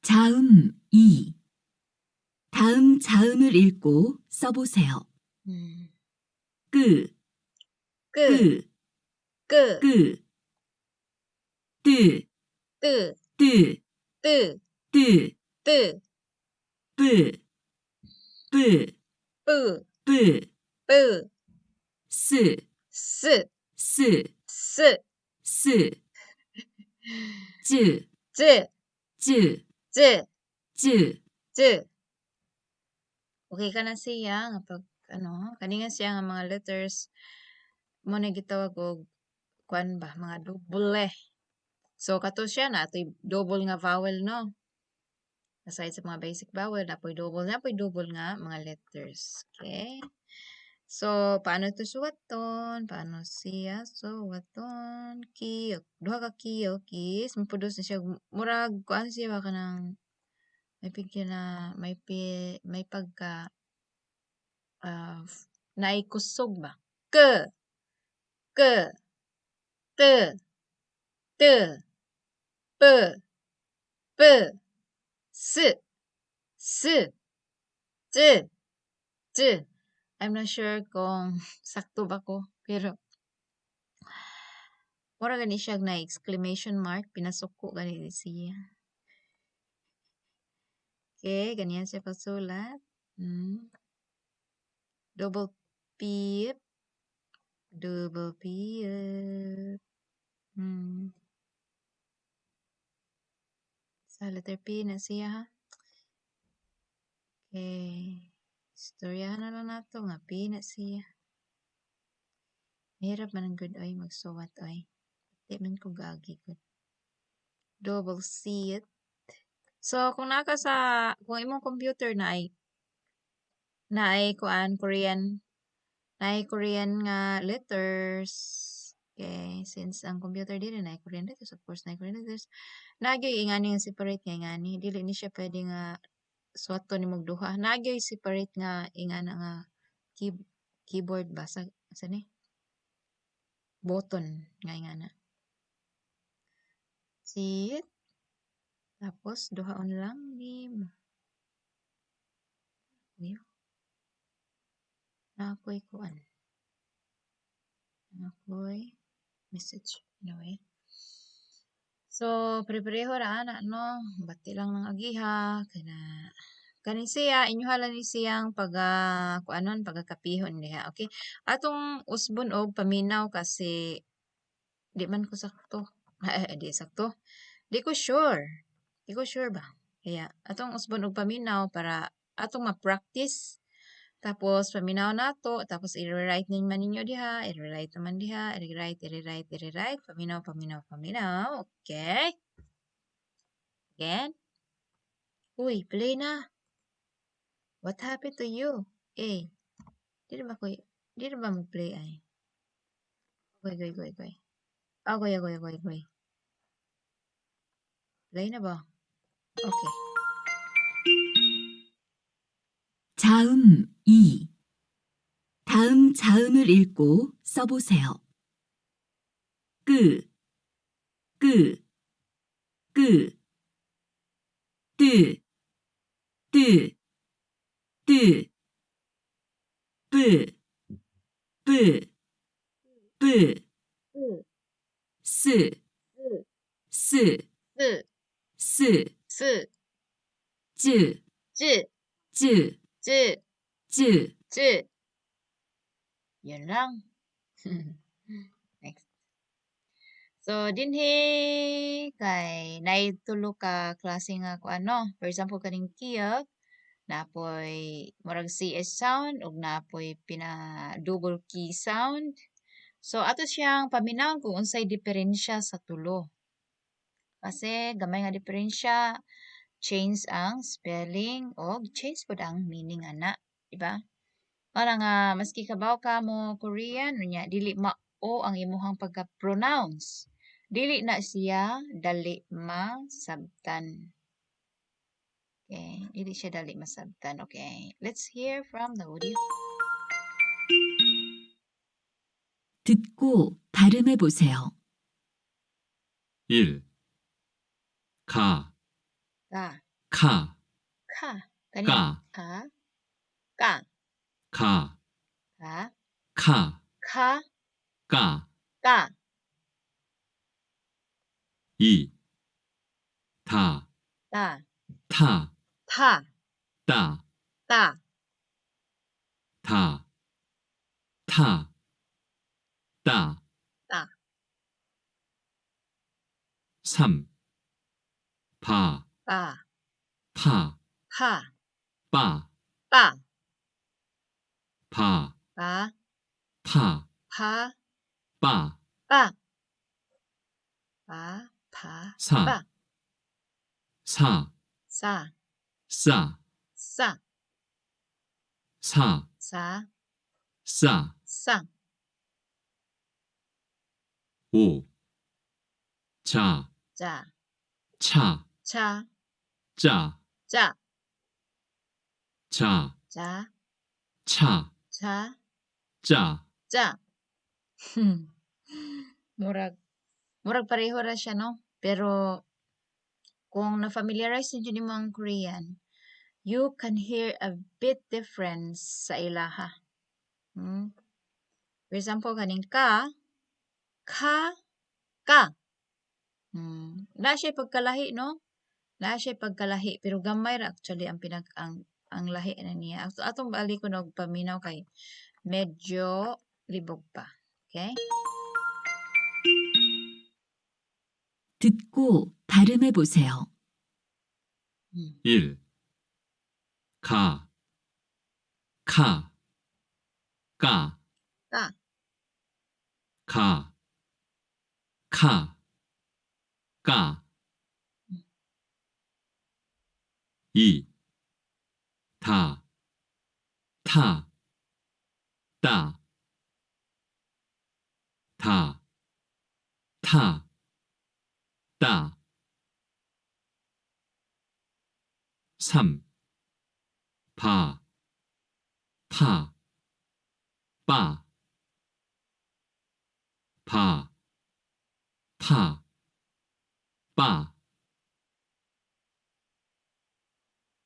자음 2. 다음 자음을 읽고 써보세요. 끄, 끄, 끄, 끄, 끄, 뜨, 뜨, 뜨, 뜨, 뜨, 뜨, 뿌, 뿌, 뿌, 뿌, 뿌, 스, 스, 스, 스, 스, 쯔, 쯔, 쯔, 쯔, 쯔, 쯔. Okay ka na siya nga pag kaninga siya nga mga letters mo na gitawag og kuan ba mga double. So kato siya na atoy double nga vowel no. Aside sa mga basic vowel na po'y double nga mga letters. Okay? So paano ito suwaton? Paano siya suwaton? Kiyok. Duha ka kiyok is maproduce na siya murag kuan siya ba kanang may pigyan na may pagka naikusog ba? Ke, ke, te, te, pe, pe, se, se, te, te. I'm not sure kung sakto ba ko, pero mura gani siya na exclamation mark, pinasok ko gani siya. Okay, ganyan siya pasulat. Double P, double P. Sa letter P na siya ha. Okay. Istoryahan na lang nato nga P na siya. Mahirap man ang good oy magsuwat oy. Di man ko gagi good. Double C it. So kung kung imong computer na ay kuan Korean nga letters. Okay, since ang computer dili na ay Korean letters, of course na ay Korean letters. Nagyoy ingani nga separate nga ingani, dili ni siya pwede nga suwaton ni magduha. Nagyoy separate nga ingana nga keyboard ba sa ni? Button nga ingana. See it? Tapos duhaon lang ni mo. Ako'y kuan. Ako'y message. Anyway. So, prepareho ra ana no. Bati lang ng agiha. Kani siya, inyuhala ni siyang pagkakapihon niya. Okay? Atong usbon og paminaw kasi di man ko sakto. Di sakto. Di ko sure. Di ko sure ba? Kaya, atong usbon og paminaw para atong ma-practice. Tapos, paminaw na to. Tapos, i-rewrite naman ninyo diha. I-rewrite naman diha. I-rewrite. Paminaw. Okay? Again? Uy, play na. What happened to you? Eh, di ba mo play ay? Goy. Goy. Play na ba? Okay. 자음 2. 다음 자음을 읽고 써보세요. 끄, 끄, 끄, 뜨, 뜨, 뜨, 뿌, 뿌, 뿌, 스, 스, 스, 스, 쯔, 쯔, 쯔, 쯔, 쯔. 쯔. Yun lang. Next. So, dinhi kay naitulo ka klase nga kuano. For example, kaning kiyok, napoy murag CS sound, ug napoy double key sound. So, ato siyang paminaw kung unsay diferensya sa tulo. Kasi, gamay nga diferensya, change ang spelling, o change po ang meaning ana. Diba? Para nga, maski kabaw ka mo Korean, dili ma-o ang imuhang pagka-pronounce. Dili na siya dali masabtan. Okay, dili siya dali masabtan. Okay, let's hear from the audio. 듣고 발음해 보세요. 1. 가, Ka, 카, Ka. Kani 까, ka. Ka. 카, Ka. 카, Ka. 까, Ka. 이, 다, Ta. 타, Ta. 따, Ta. 다, 타, 따, Ta. 3, 바, Pa. 파, Pa. 빠, Pa. 바, Pa. 파, Pa. 빠, Pa. Pa. Pa. 사, Pa. 사, Sa. 싸, Sa. 사, Sa. 싸, Sa. 5, 자, Ja. 차, Cha. 짜, Ja. 자, Ja. 차, Cha. 짜, Ja. Murag pareho ra siya, no? Pero kung na-familiarize ninyo nimo ang Korean, you can hear a bit difference sa ilaha. For example, kaning ka, ka. Na siya pagkalahi, no? Na siya pagkalahi, pero gamay ra actually ang lahi na niya. Atong bali ko paminaw kay medyo libog pa. Okay? 듣고 발음해 보세요. 1, 가, 카, 까, Ka, 가, 카, 까, 2, 다, 타, 따, 다, 타, 따, 3, 바, 파, 빠, 바, 파, 빠,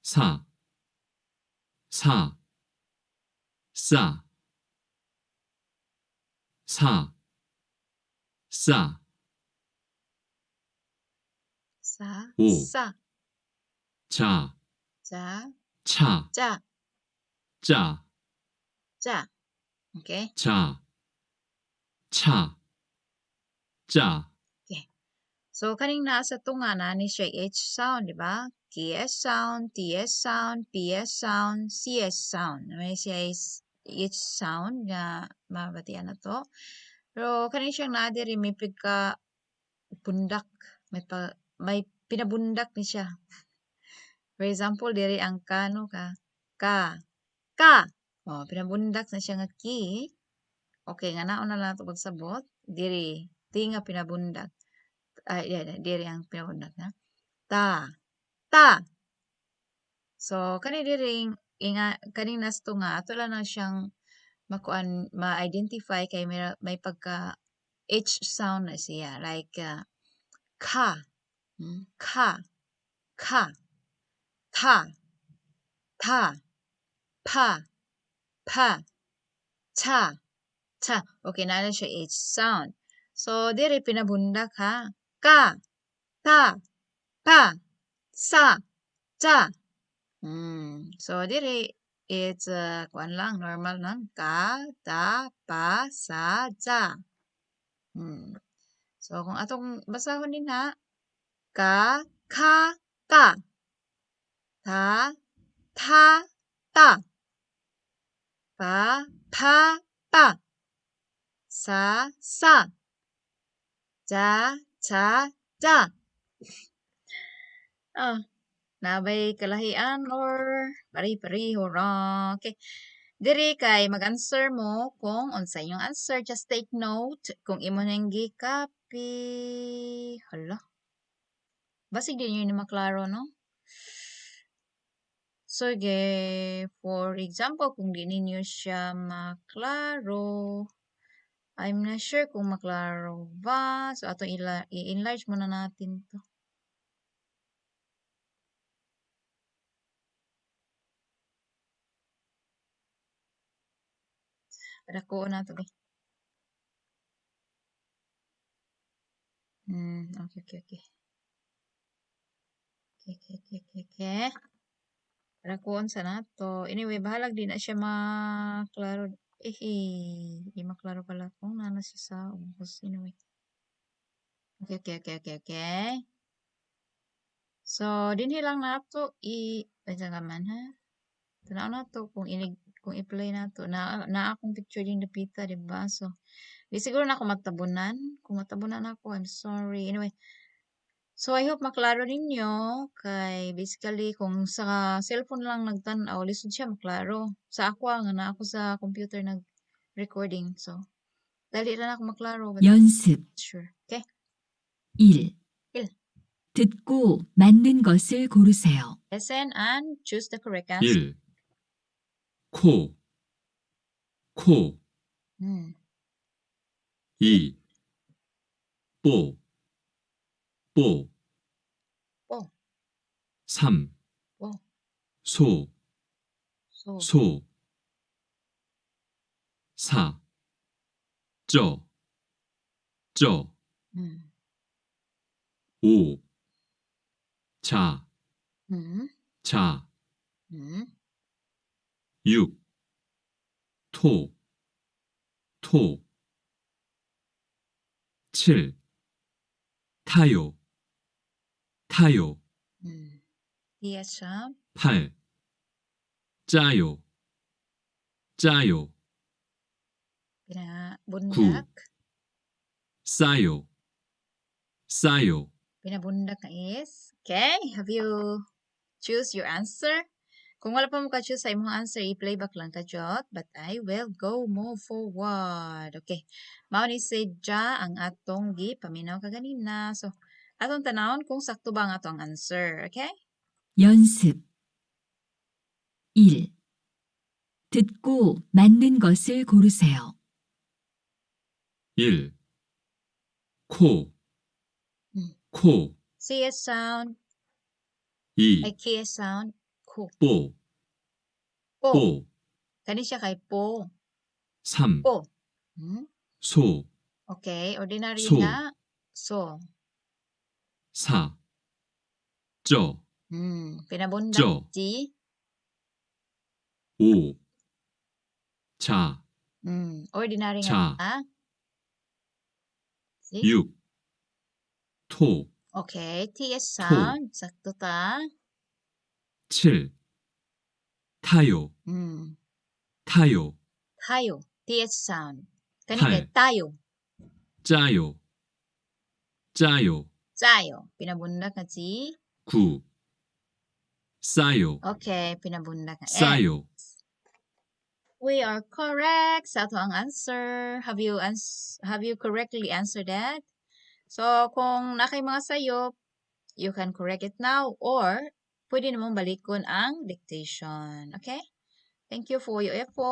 4, 사, 싸, 사, 싸, sa, 5, sa, 자, ja, 차, ja, 짜, ja. Okay? 자, 차, 짜, Okay. So, kaning nasa tunga na ni siya H sound, di ba? KS sound, TS sound, PS sound, CS sound. May siya H sound nga mabatian na to. Pero kaning siyang nadiri may pagka bundak. May pinabundak ni siya. For example, diri ang kano ka. Ka. Oh, pinabundak na siya nga ki. Okay, nga naon na lang ito pagsabot. Diri. Di nga pinabundak. Diri ang pinabundak na. Ta. So, kaning nasto nga, ato lang na siyang ma-identify kay may pagka H sound na siya. Like, ka, ka, ta, pa, cha. Okay, na siya H sound. So, diri pinabundak ha. Ka, ta, pa, sa, cha. So, diri, it's, kuan lang, normal lang. Ka, ta, pa, sa, cha. So, kung atong basahon din ha, ka, ka, ta, ta, ta, pa, pa, sa, ja, cha, nabay kalahian or pari-pareho ra. Okay. Diri kay mag-answer mo kung unsa yung answer. Just take note kung imo nang gi-copy. Hala. Basig din yun maklaro, no? Sige, for example, kung di ninyo siya maklaro, I'm not sure kung maklaro ba. So, ato i-enlarge muna natin to. Dako na to be. Okay. Okay. Rakuon sa nato. Anyway, bahalag din na siya maklaro. Di maklaro pala kung nana siya sa ubos. Anyway. Okay. So, dinhi lang nato Basta naman ha. Tanaw na to kung i-play na to. Na akong picture din dapita, diba? So, di siguro na ako matabunan. Kung matabunan ako, I'm sorry. Anyway, so I hope maklaro ninyo. Kay basically, kung sa cellphone lang nagtanaw, lisod siya maklaro. Sa ako, nga na ako sa computer nag-recording. So, dali lang ako maklaro. But 연습 sure. Okay? 1. 1. 듣고 맞는 것을 고르세요. Listen and choose the correct answer. 1. 코 2. 뽀 뽀. 3. 뽀. 소 소. 4. 쩌 5. 자 6. 토 7. 타요 Yes, 8. 짜요 pinabundak. 싸요 Pinabundak na is. Okay, have you choose your answer? Kung wala pa mo ka-choose sa imong answer, i-playback lang ka, Jot. But I will move forward. Okay. Mao ni Sedja ang atong paminaw kaganina. So, atong tanawon kung sakto ba ang atong answer. Okay? 연습 1. 듣고 맞는 것을 고르세요. 1. 코 CS sound, 2. KS sound, ko. 뽀 Kani siya kay po. 3. Po. 소 Okay, ordinary So. na. So. 4. 쩌 Pinabundak. 쩌. G. 5. 자 Ordinary 자. nga. See? 6. 토 Okay, TS sound. Sakto ta. 7. 타요 Tayo. TS sound. Kani kay tayo. 짜요 Tayo. Pinabundak nga G. 9. 싸요 Okay, pinabundak nga S. 싸요 We are correct sa ato ang answer. Have you correctly answered that? So, kung nakay mga sayop, you can correct it now or pwede namang balikon ang dictation. Okay? Thank you for your effort.